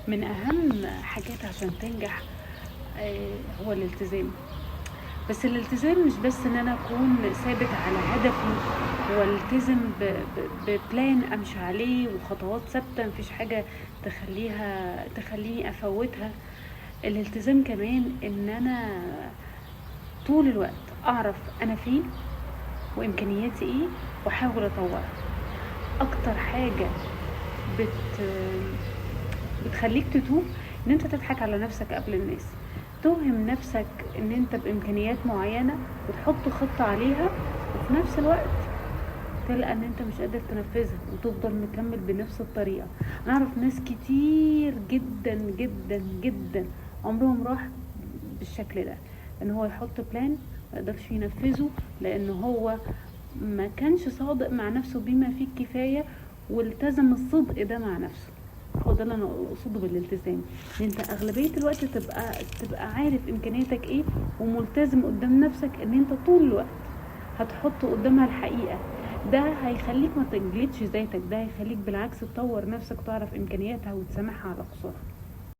من اهم حاجات عشان تنجح هو الالتزام. بس الالتزام مش بس ان انا اكون ثابت على هدفي والتزم ببلان امشي عليه وخطوات ثابته مفيش حاجه تخليني افوتها. الالتزام كمان ان انا طول الوقت اعرف انا فين وامكانياتي ايه واحاول اطورها. اكتر حاجه بت بتخليك تتوه ان انت تضحك على نفسك قبل الناس، توهم نفسك ان انت بامكانيات معينة وتحط خطة عليها، وفي نفس الوقت تلقى ان انت مش قادر تنفذها وتفضل مكمل بنفس الطريقة. انا اعرف ناس كتير جدا جدا جدا عمرهم راح بالشكل ده، ان هو يحط بلان ما يقدرش ينفذه لان هو ما كانش صادق مع نفسه بما فيه الكفاية والتزم الصدق ده مع نفسه. هو ده اللي انا اقصده بالالتزام، ان انت اغلبيه الوقت تبقى عارف امكانياتك ايه وملتزم قدام نفسك ان انت طول الوقت هتحط قدامها الحقيقه. ده هيخليك ما تجلدش ذاتك، ده هيخليك بالعكس تطور نفسك وتعرف امكانياتها وتسامحها على قصورها.